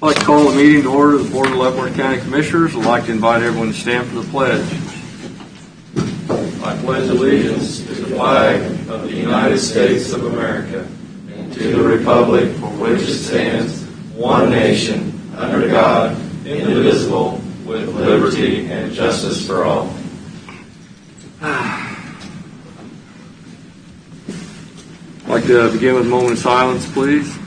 I'd like to call the meeting to order of the Board of Leavenworth County Commissioners. I'd like to invite everyone to stand for the pledge. I pledge allegiance to the flag of the United States of America and to the republic for which it stands, one nation, under God, indivisible, with liberty and justice for all. I'd like to begin with a moment of silence, please.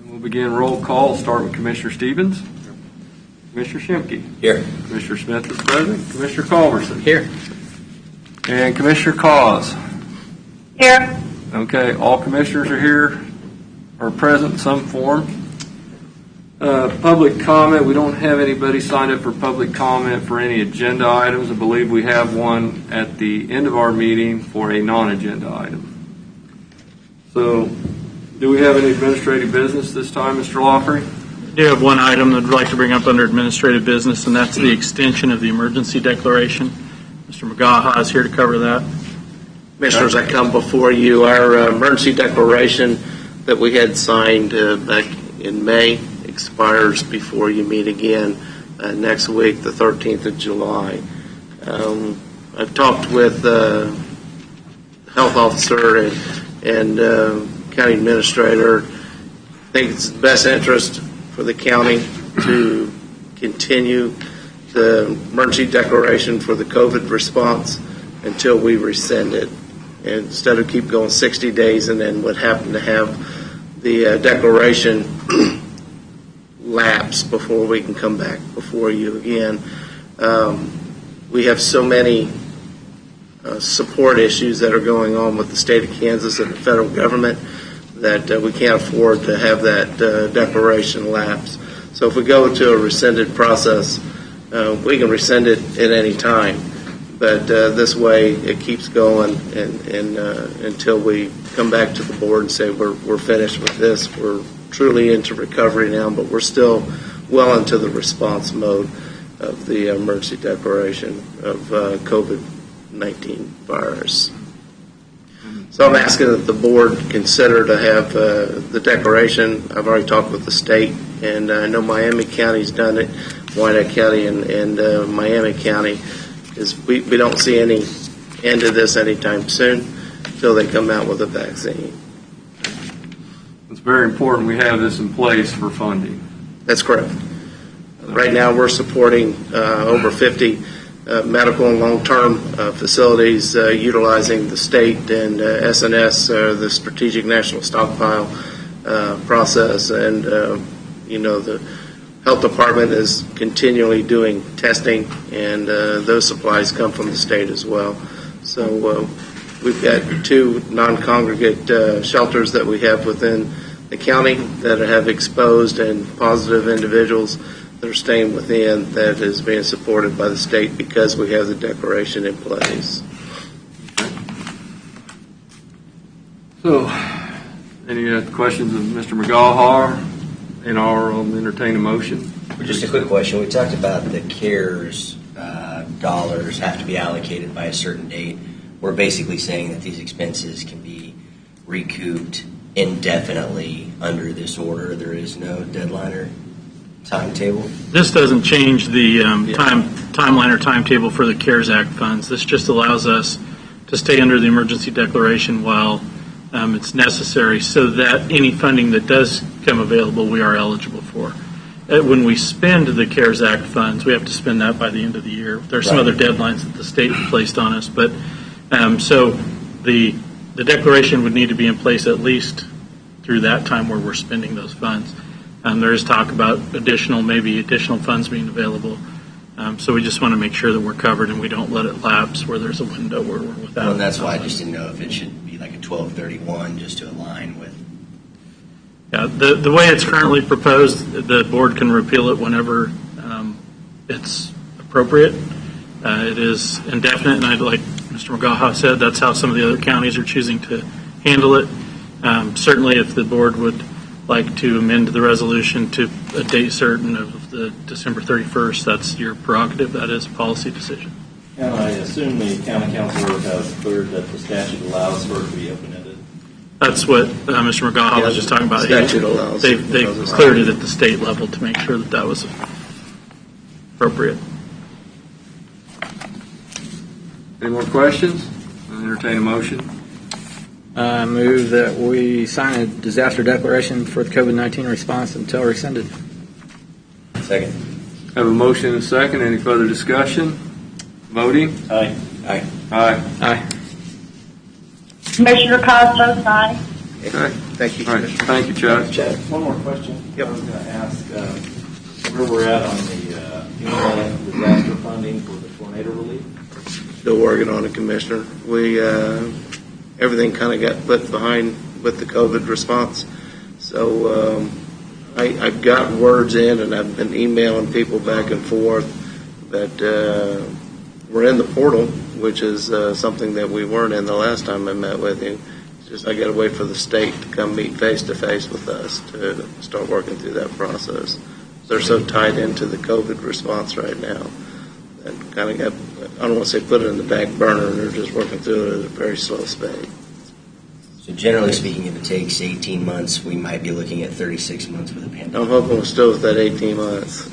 We'll begin roll call. Start with Commissioner Stiebens. Commissioner Schimke. Here. Commissioner Smith is present. Commissioner Culbertson. Here. And Commissioner KAAZ. Here. Okay, all commissioners are here or present in some form. Public comment. We don't have anybody signed up for public comment for any agenda items. I believe we have one at the end of our meeting for a non-agenda item. So, do we have any administrative business this time, Mr. LOUGHRY? I do have one item that I'd like to bring up under administrative business, and that's the extension of the emergency declaration. Mr. McGaha is here to cover that. Commissioners, I come before you. Our emergency declaration that we had signed back in May expires before you meet again next week, the 13th of July. I've talked with the health officer and county administrator. I think it's the best interest for the county to continue the emergency declaration for the COVID response until we rescind it. And instead of keep going 60 days and then what happened to have the declaration lapse before we can come back before you again. We have so many support issues that are going on with the state of Kansas and the federal government that we can't afford to have that declaration lapse. So if we go to a rescinded process, we can rescind it at any time. But this way it keeps going and until we come back to the board and say we're finished with this. We're truly into recovery now, but we're still well into the response mode of the emergency declaration of COVID-19 virus. So I'm asking that the board consider to have the declaration. I've already talked with the state, and I know Miami County's done it, Wyandotte County and Miami County. We don't see any end to this anytime soon until they come out with a vaccine. It's very important we have this in place for funding. That's correct. Right now we're supporting over 50 medical and long-term facilities utilizing the state and SNS, the Strategic National Stockpile process, and the Health Department is continually doing testing, and those supplies come from the state as well. So we've got 2 non-congregate shelters that we have within the county that have exposed and positive individuals that are staying within that is being supported by the state because we have the declaration in place. So, any questions of Mr. McGaha? And I'll entertain a motion. Just a quick question. We talked about the CARES dollars have to be allocated by a certain date. We're basically saying that these expenses can be recouped indefinitely under this order. There is no deadline or timetable. This doesn't change the timeline or timetable for the CARES Act funds. This just allows us to stay under the emergency declaration while it's necessary so that any funding that does come available we are eligible for. When we spend the CARES Act funds, we have to spend that by the end of the year. There are some other deadlines that the state placed on us, but so the declaration would need to be in place at least through that time where we're spending those funds. There is talk about maybe additional funds being available. So we just want to make sure that we're covered and we don't let it lapse where there's a window where we're without. Well, and that's why I just didn't know if it should be like a 12/31 just to align with. Yeah, the way it's currently proposed, the board can repeal it whenever it's appropriate. It is indefinite, and like Mr. McGaha said, that's how some of the other counties are choosing to handle it. Certainly, if the board would like to amend the resolution to a date certain of the December 31st, that's your prerogative. That is a policy decision. And I assume the county councilor has cleared that the statute allows for it to be open-ended. That's what Mr. McGaw was just talking about. Statute allows. They cleared it at the state level to make sure that that was appropriate. Any more questions? I'll entertain a motion. I move that we sign a disaster declaration for the COVID-19 response until rescinded. Second. Have a motion and a second. Any further discussion? Voting? Aye. Aye. Aye. Aye. Commissioner KAAZ votes aye. Okay. Thank you, All right. Commissioner. Thank you, Chuck. One more question. Yep. I was going to ask where we're at on the disaster funding for the tornado relief. Still working on it, Commissioner. We everything kind of got put behind with the COVID response. So I've got words in, and I've been emailing people back and forth that we're in the portal, which is something that we weren't in the last time I met with you. It's just I got to wait for the state to come meet face to face with us to start working through that process. They're so tied into the COVID response right now that kind of got, I don't want to say put it in the back burner. They're just working through it at a very slow speed. So generally speaking, if it takes 18 months, we might be looking at 36 months with a pandemic. I'm hoping we're still with that 18 months.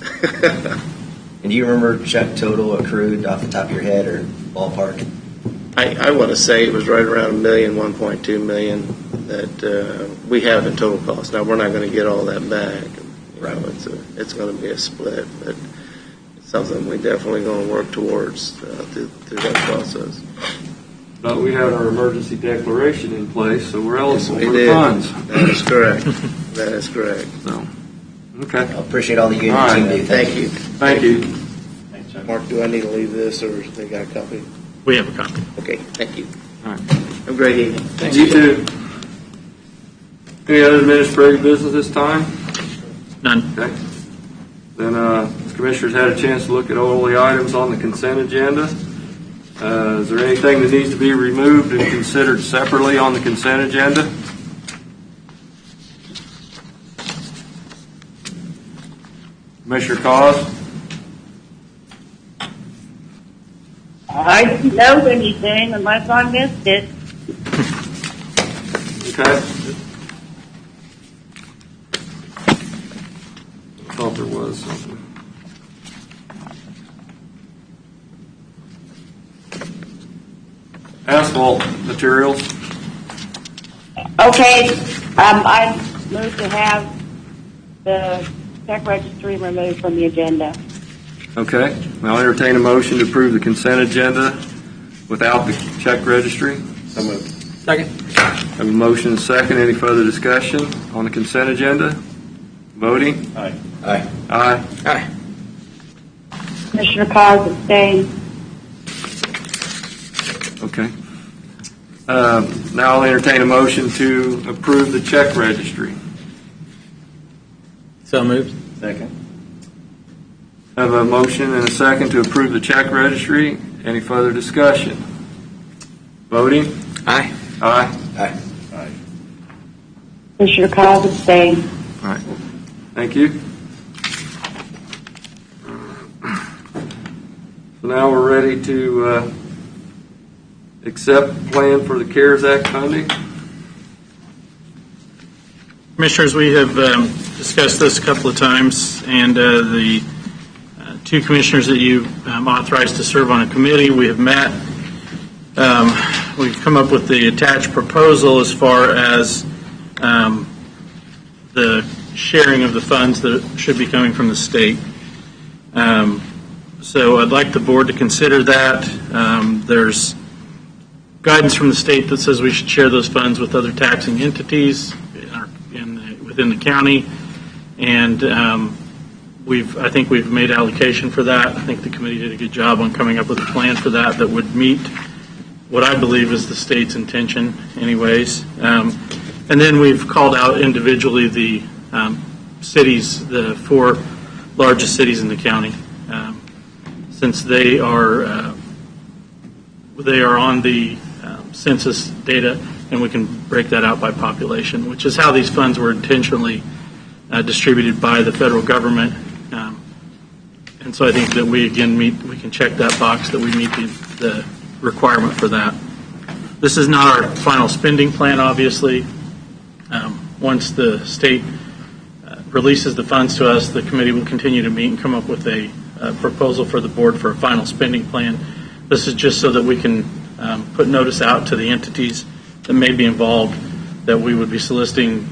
And do you remember, Chuck, total accrued off the top of your head or ballpark? I want to say it was right around $1 million, 1.2 million that we have in total cost. Now we're not going to get all that back. Right. It's going to be a split, but it's something we definitely going to work towards through that process. But we had our emergency declaration in place, so we're eligible Yes, for we the did. funds. That is correct. That is correct. So, okay. I appreciate all that you and All your right. team do. Thank you. Thank you. Thanks, Chuck. Mark, do I need to leave this, or they got a copy? We have a copy. Okay, thank you. All right. Have a great evening. You too. Any other administrative business this time? None. Okay. Then, the commissioners had a chance to look at all the items on the consent agenda. Is there anything that needs to be removed and considered separately on the consent agenda? Commissioner KAAZ? I didn't know anything unless I missed it. Okay. I thought there was something. Asphalt materials. Okay, I move to have the check registry removed from the agenda. Okay. I'll entertain a motion to approve the consent agenda without the check registry. So moved. Second. Have a motion and a second. Any further discussion on the consent agenda? Voting? Aye. Aye. Aye. Aye. Commissioner KAAZ abstained. Okay. Now I'll entertain a motion to approve the check registry. So moved. Second. Have a motion and a second to approve the check registry. Any further discussion? Voting? Aye. Aye. Aye. Aye. Commissioner KAAZ abstained. All right. Thank you. So now we're ready to accept the plan for the CARES Act funding. Commissioners, we have discussed this a couple of times, and the two commissioners that you authorized to serve on a committee, we have met. We've come up with the attached proposal as far as the sharing of the funds that should be coming from the state. So I'd like the board to consider that. There's guidance from the state that says we should share those funds with other taxing entities within the county, and I think we've made allocation for that. I think the committee did a good job on coming up with a plan for that would meet what I believe is the state's intention anyways. And then we've called out individually the cities, the 4 largest cities in the county, since they are on the census data and we can break that out by population, which is how these funds were intentionally distributed by the federal government. And so I think that we can check that box that we meet the requirement for that. This is not our final spending plan, obviously. Once the state releases the funds to us, the committee will continue to meet and come up with a proposal for the board for a final spending plan. This is just so that we can put notice out to the entities that may be involved that we would be soliciting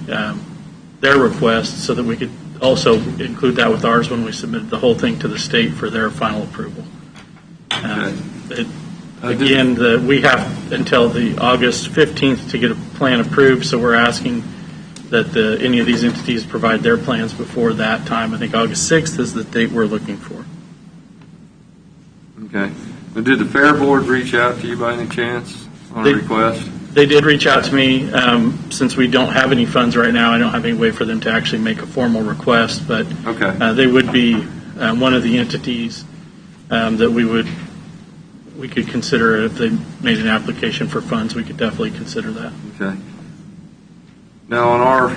their requests, so that we could also include that with ours when we submit the whole thing to the state for their final approval. We have until the August 15th to get a plan approved, so we're asking that any of these entities provide their plans before that time. I think August 6th is the date we're looking for. Okay. But did the Fair Board reach out to you by any chance on a request? They did reach out to me. Since we don't have any funds right now, I don't have any way for them to actually make a formal request, but okay. They would be one of the entities that we could consider. If they made an application for funds, we could definitely consider that. Okay. Now on our,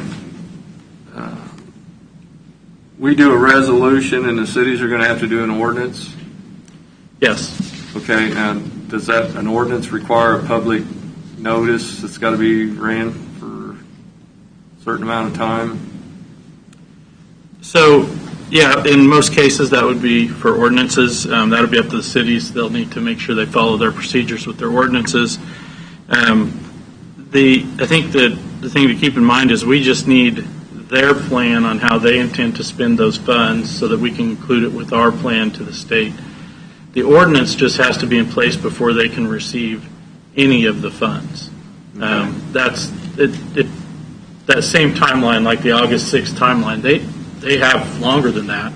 we do a resolution and the cities are going to have to do an ordinance? Yes. Okay, now does an ordinance require a public notice that's got to be ran for a certain amount of time? So, yeah, in most cases that would be for ordinances. That would be up to the cities. They'll need to make sure they follow their procedures with their ordinances. I think that the thing to keep in mind is we just need their plan on how they intend to spend those funds so that we can include it with our plan to the state. The ordinance just has to be in place before they can receive any of the funds. Okay. That's that same timeline, like the August 6th timeline. They have longer than that.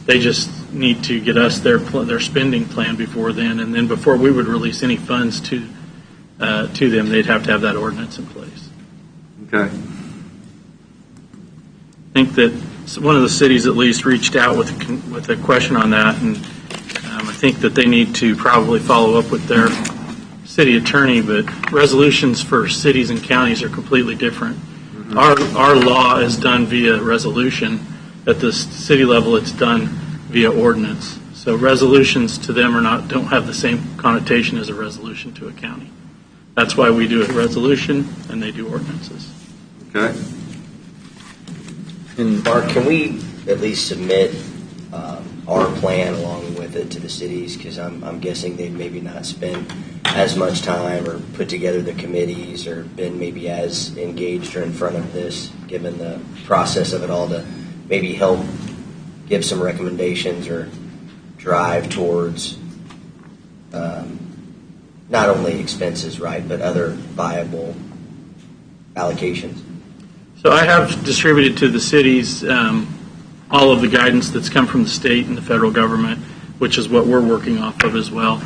They just need to get us their spending plan before then, and then before we would release any funds to them, they'd have to have that ordinance in place. Okay. I think that one of the cities at least reached out with a question on that, and I think that they need to probably follow up with their city attorney, but resolutions for cities and counties are completely different. Mm-hmm. Our law is done via resolution. At the city level, it's done via ordinance. So resolutions to them don't have the same connotation as a resolution to a county. That's why we do a resolution and they do ordinances. Okay. And Mark, can we at least submit our plan along with it to the cities? Because I'm guessing they've maybe not spent as much time or put together the committees or been maybe as engaged or in front of this, given the process of it all, to maybe help give some recommendations or drive towards not only expenses, right, but other viable allocations. So I have distributed to the cities all of the guidance that's come from the state and the federal government, which is what we're working off of as well.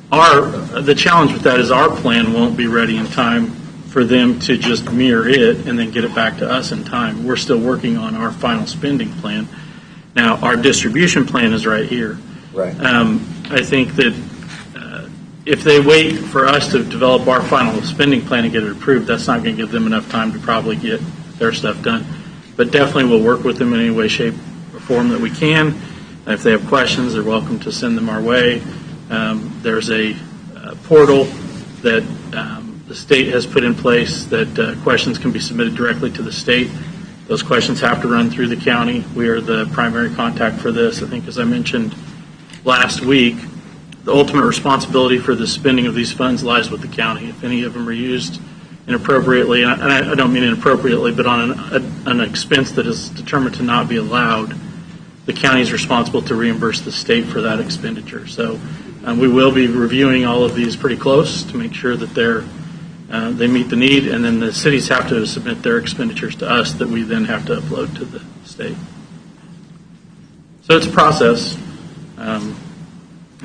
The challenge with that is our plan won't be ready in time for them to just mirror it and then get it back to us in time. We're still working on our final spending plan. Now, our distribution plan is right here. Right. I think that if they wait for us to develop our final spending plan and get it approved, that's not going to give them enough time to probably get their stuff done. But definitely we'll work with them in any way, shape, or form that we can. And if they have questions, they're welcome to send them our way. There's a portal that the state has put in place that questions can be submitted directly to the state. Those questions have to run through the county. We are the primary contact for this. I think, as I mentioned last week, the ultimate responsibility for the spending of these funds lies with the county. If any of them are used inappropriately, and I don't mean inappropriately, but on an expense that is determined to not be allowed, the county is responsible to reimburse the state for that expenditure. So we will be reviewing all of these pretty close to make sure that they meet the need, and then the cities have to submit their expenditures to us that we then have to upload to the state. So it's a process,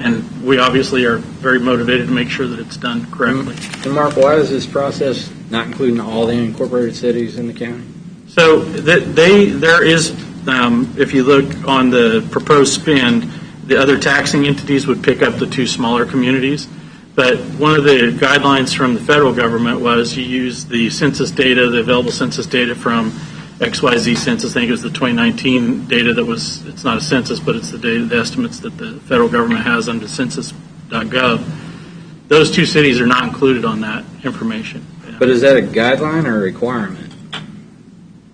and we obviously are very motivated to make sure that it's done correctly. And Mark, why is this process not including all the incorporated cities in the county? So there is, if you look on the proposed spend, the other taxing entities would pick up the two smaller communities, But one of the guidelines from the federal government was you use the census data, the available census data from XYZ census. I think it was the 2019 data that was, it's not a census, but it's the data, the estimates that the federal government has under census.gov. Those two cities are not included on that information. But is that a guideline or a requirement?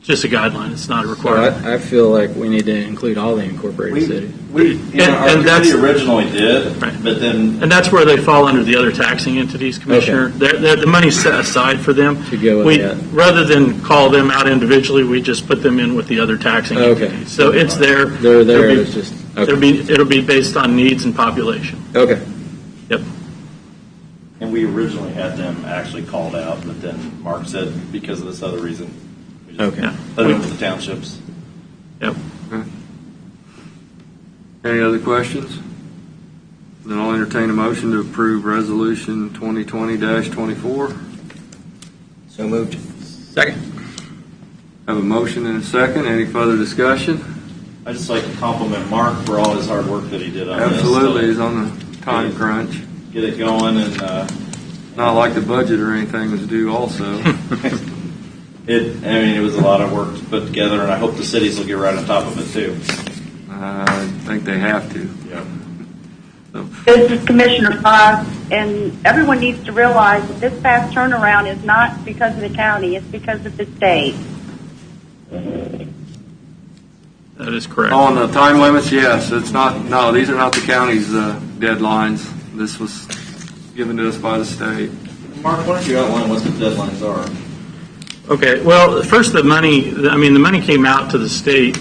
Just a guideline. It's not a requirement. So I feel like we need to include all the incorporated cities. Our committee originally did, right. But then And that's where they fall under the other taxing entities, Commissioner. Okay. The money's set aside for them. To go with that. Rather than call them out individually, we just put them in with the other taxing entities. So it's there. They're there. It's just okay. It'll be based on needs and population. Okay. Yep. and we originally had them actually called out, but then Mark said because of this other reason, we just Okay. put them with the townships. Yep. Any other questions? Then I'll entertain a motion to approve Resolution 2020-24. So moved. Second. Have a motion and a second. Any further discussion? I'd just like to compliment Mark for all his hard work that he did on this. Absolutely. He's on the time crunch. Get it going, and Not like the budget or anything was due also. it was a lot of work to put together, and I hope the cities will get right on top of it too. I think they have to. Yeah. This is Commissioner Fox, and everyone needs to realize that this fast turnaround is not because of the county, it's because of the state. That is correct. On the time limits, yes. It's not. No, these are not the county's deadlines. This was given to us by the state. Mark, why don't you outline what the deadlines are? Okay. Well, first the money came out to the state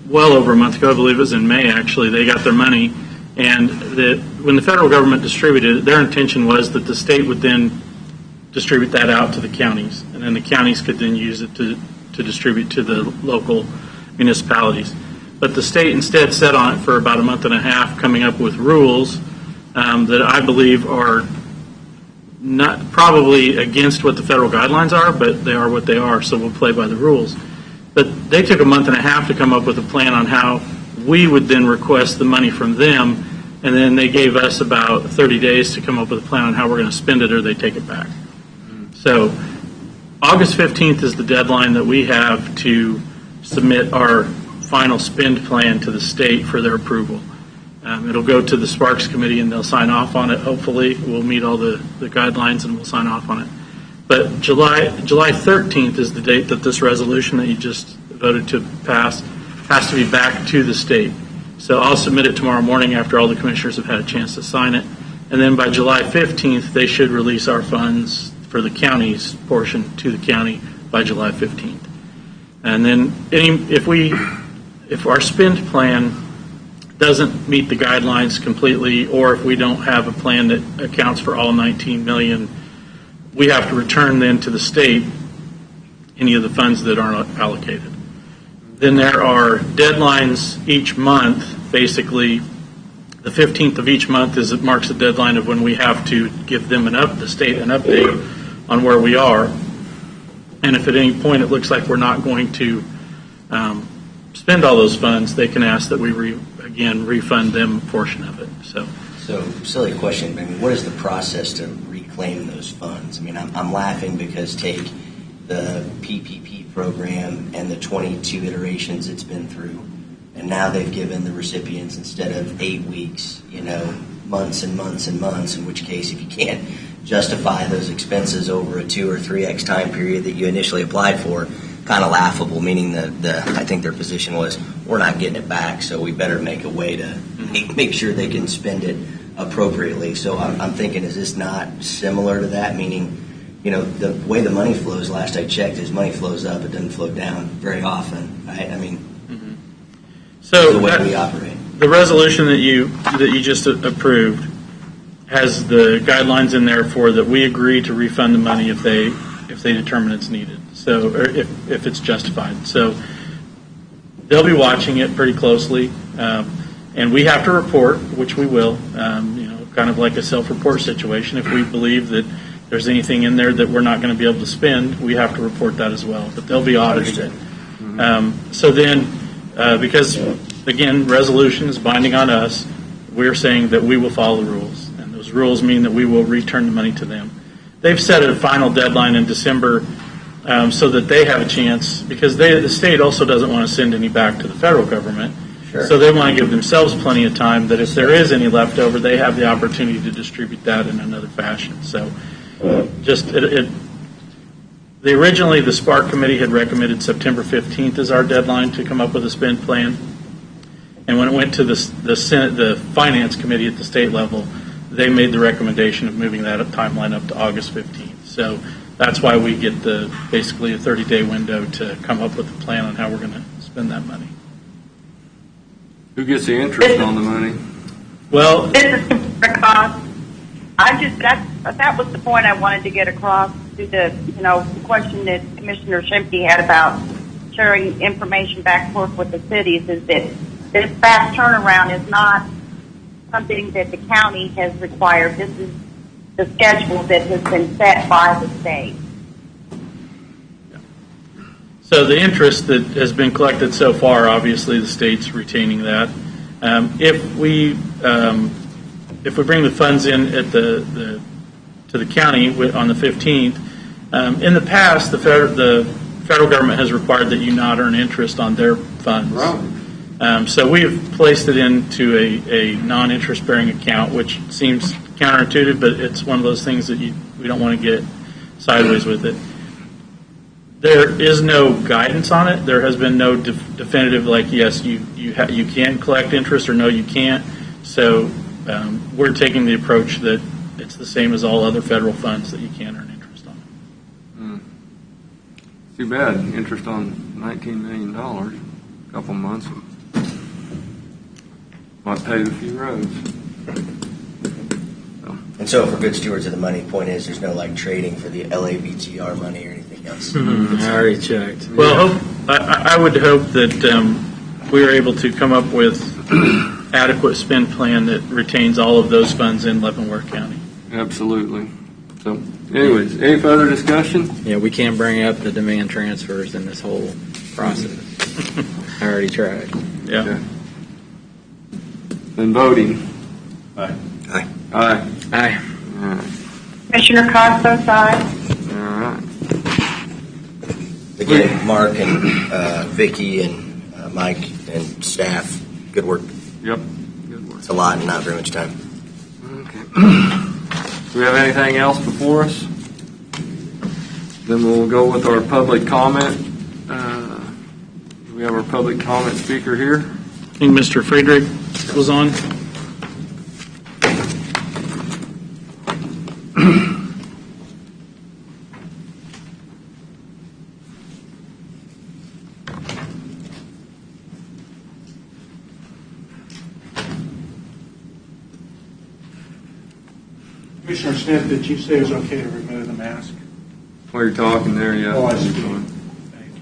well over a month ago. I believe it was in May, actually. They got their money. And when the federal government distributed it, their intention was that the state would then distribute that out to the counties. And then the counties could then use it to distribute to the local municipalities. But the state instead sat on it for about a month and a half, coming up with rules that I believe are not probably against what the federal guidelines are, but they are what they are, so we'll play by the rules. But they took a month and a half to come up with a plan on how we would then request the money from them, and then they gave us about 30 days to come up with a plan on how we're going to spend it or they take it back. So August 15th is the deadline that we have to submit our final spend plan to the state for their approval. It'll go to the Sparks Committee and they'll sign off on it. Hopefully we'll meet all the guidelines and we'll sign off on it. But July 13th is the date that this resolution that you just voted to pass has to be back to the state. So I'll submit it tomorrow morning after all the commissioners have had a chance to sign it. And then by July 15th, they should release our funds for the county's portion to the county by July 15th. And then if our spend plan doesn't meet the guidelines completely, or if we don't have a plan that accounts for all 19 million, we have to return then to the state any of the funds that aren't allocated. Then there are deadlines each month. Basically, the 15th of each month marks the deadline of when we have to give them the state an update on where we are. And if at any point it looks like we're not going to spend all those funds, they can ask that we refund them a portion of it. So silly question. I mean, what is the process to reclaim those funds? I mean, I'm laughing because take the PPP program and the 22 iterations it's been through, and now they've given the recipients, instead of 8 weeks, months and months and months, in which case if you can't justify those expenses over a 2 or 3x time period that you initially applied for, kind of laughable, meaning I think their position was, we're not getting it back, so we better make a way to make sure they can spend it appropriately. So I'm thinking, is this not similar to that? Meaning, the way the money flows, last I checked, is money flows up, it doesn't flow down very often, right? I mean, so the way we operate. The resolution that you just approved has the guidelines in there for that we agree to refund the money if they determine it's needed. So, or if it's justified. So they'll be watching it pretty closely, and we have to report, which we will. Kind of like a self-report situation. If we believe that there's anything in there that we're not going to be able to spend, we have to report that as well. But they'll be audited. So then, because again, resolution is binding on us, we're saying that we will follow the rules, and those those rules mean that we will return the money to them. They've set a final deadline in December so that they have a chance, because the state also doesn't want to send any back to the federal government. Sure. So they want to give themselves plenty of time that if there is any left over, they have the opportunity to distribute that in another fashion. So originally the Spark Committee had recommended September 15th as our deadline to come up with a spend plan. And when it went to the Senate, the Finance Committee at the state level, they made the recommendation of moving that timeline up to August 15th. So that's why we get basically a 30-day window to come up with a plan on how we're going to spend that money. Who gets the interest on the money? Well, This is Commissioner KAAZ. That was the point I wanted to get across to the question that Commissioner SCHIMKE had about sharing information back and forth with the cities, is that this fast turnaround is not something that the county has required. This is the schedule that has been set by the state. so the interest that has been collected so far, obviously the state's retaining that. If we bring the funds in to the county on the 15th, in the past the federal government has required that you not earn interest on their funds. Right. So we have placed it into a non-interest bearing account, which seems counterintuitive, but it's one of those things that we don't want to get sideways with it. There is no guidance on it. There has been no definitive, like, yes, you can collect interest, or no, you can't. So we're taking the approach that it's the same as all other federal funds, that you can earn interest on. Too bad. Interest on $19 million, a couple months. Might pave a few roads. And so, for good stewards of the money, point is there's no trading for the LABTR money or anything else. I already checked. Well, I would hope that we are able to come up with adequate spend plan that retains all of those funds in Leavenworth County. Absolutely. So, anyways, any further discussion? Yeah, we can't bring up the demand transfers in this whole process. I already tried. Yeah. Okay. Then voting. Aye. Aye. Aye. Aye. All right. Commissioner KAAZ votes aye. All right. Again, Mark and Vicky and Mike and staff, good work. Yep. Good work. It's a lot and not very much time. Okay. Do we have anything else before us? Then we'll go with our public comment. Do we have our public comment speaker here? I think Mr. Friedrich was on. Commissioner Smith, did you say it was okay to remove the mask? While you're talking there, yeah. Oh, I see. Fine. Thank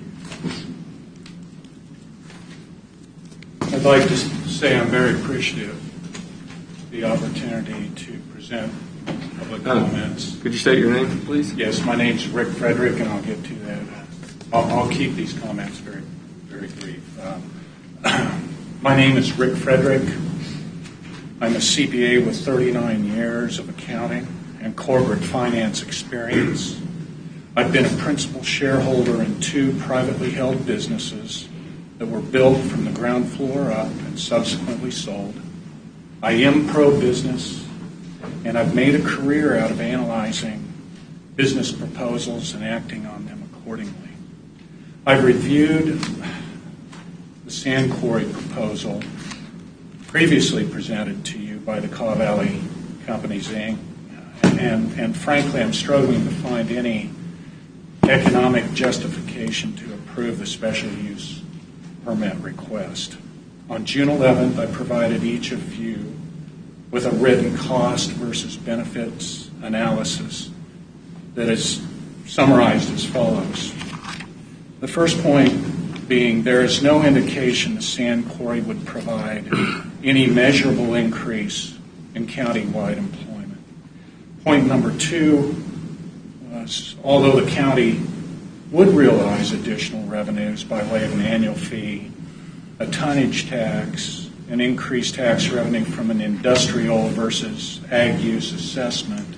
you. I'd like to say I'm very appreciative of the opportunity to present public comments. Could you state your name, please? Yes, my name's Rick Frederick, and I'll get to that. I'll keep these comments very, very brief. My name is Rick Frederick. I'm a CPA with 39 years of accounting and corporate finance experience. I've been a principal shareholder in 2 privately held businesses that were built from the ground floor up and subsequently sold. I am pro-business, and I've made a career out of analyzing business proposals and acting on them accordingly. I've reviewed the sand quarry proposal previously presented to you by the Kaw Valley Companies, Inc., and frankly, I'm struggling to find any economic justification to approve the special use permit request. On June 11th, I provided each of you with a written cost versus benefits analysis that is summarized as follows. The first point being there is no indication the sand quarry would provide any measurable increase in county-wide employment. Point number 2 was, although the county would realize additional revenues by way of an annual fee, a tonnage tax, an increased tax revenue from an industrial versus ag use assessment,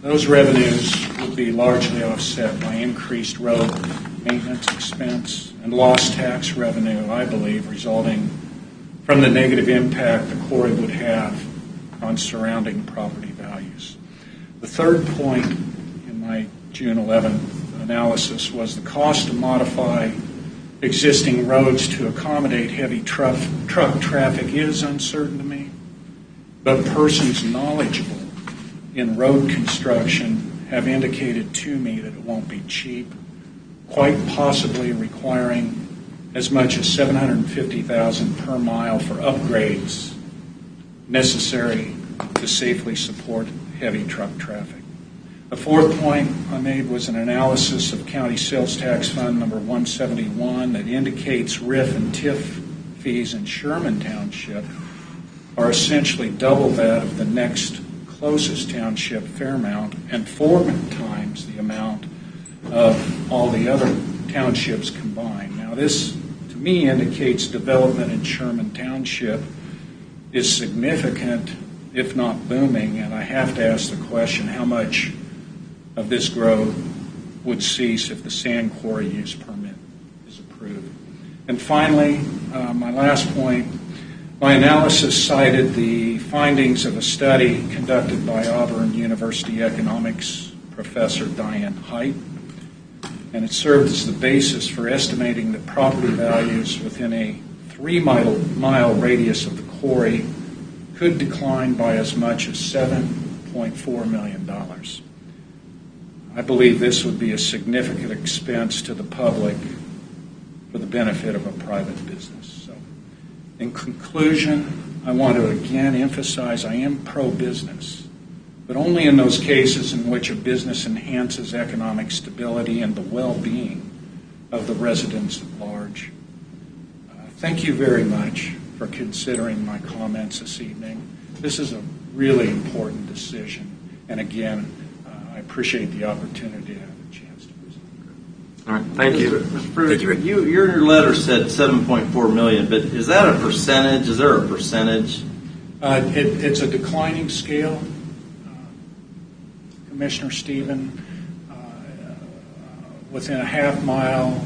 those revenues would be largely offset by increased road maintenance expense and lost tax revenue, I believe, resulting from the negative impact the quarry would have on surrounding property values. The third point in my June 11th analysis was the cost to modify existing roads to accommodate heavy truck traffic is uncertain to me, but persons knowledgeable in road construction have indicated to me that it won't be cheap, quite possibly requiring as much as $750,000 per mile for upgrades necessary to safely support heavy truck traffic. The fourth point I made was an analysis of County Sales Tax Fund number 171 that indicates RIF and TIF fees in Sherman Township are essentially double that of the next closest township, Fairmount, and 4 times the amount of all the other townships combined. Now this, to me, indicates development in Sherman Township is significant, if not booming, and I have to ask the question, how much of this growth would cease if the sand quarry use permit is approved? And finally, my last point, my analysis cited the findings of a study conducted by Auburn University economics professor Diane Height, and it served as the basis for estimating that property values within a 3-mile radius of the quarry could decline by as much as $7.4 million. I believe this would be a significant expense to the public for the benefit of a private business. So, in conclusion, I want to again emphasize I am pro-business, but only in those cases in which a business enhances economic stability and the well-being of the residents at large. Thank you very much for considering my comments this evening. This is a really important decision, and again, I appreciate the opportunity to have a chance to present. All right, thank you. Mr. Frederick, your letter said $7.4 million, but is that a percentage? Is there a percentage? It's a declining scale, Commissioner Stieben. Within a half mile,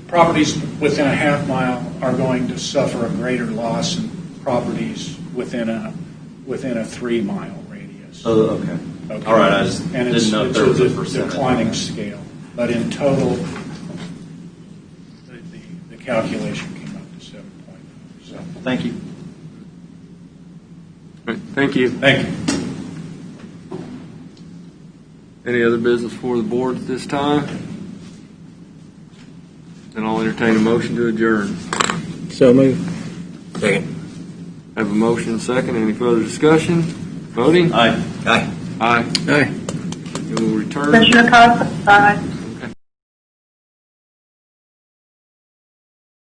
properties within a half mile are going to suffer a greater loss than properties within a 3-mile radius. Oh, okay. All right, I just didn't know if there was a percentage. It's a declining scale, but in total, the calculation came up to 7.5. So, thank you. All right, thank you. thank you. Any other business for the board at this time? Then I'll entertain a motion to adjourn. So moved. Second. Have a motion and second. Any further discussion? Voting? Aye. Aye. Aye. Aye. And we'll return. Commissioner Costa? Aye.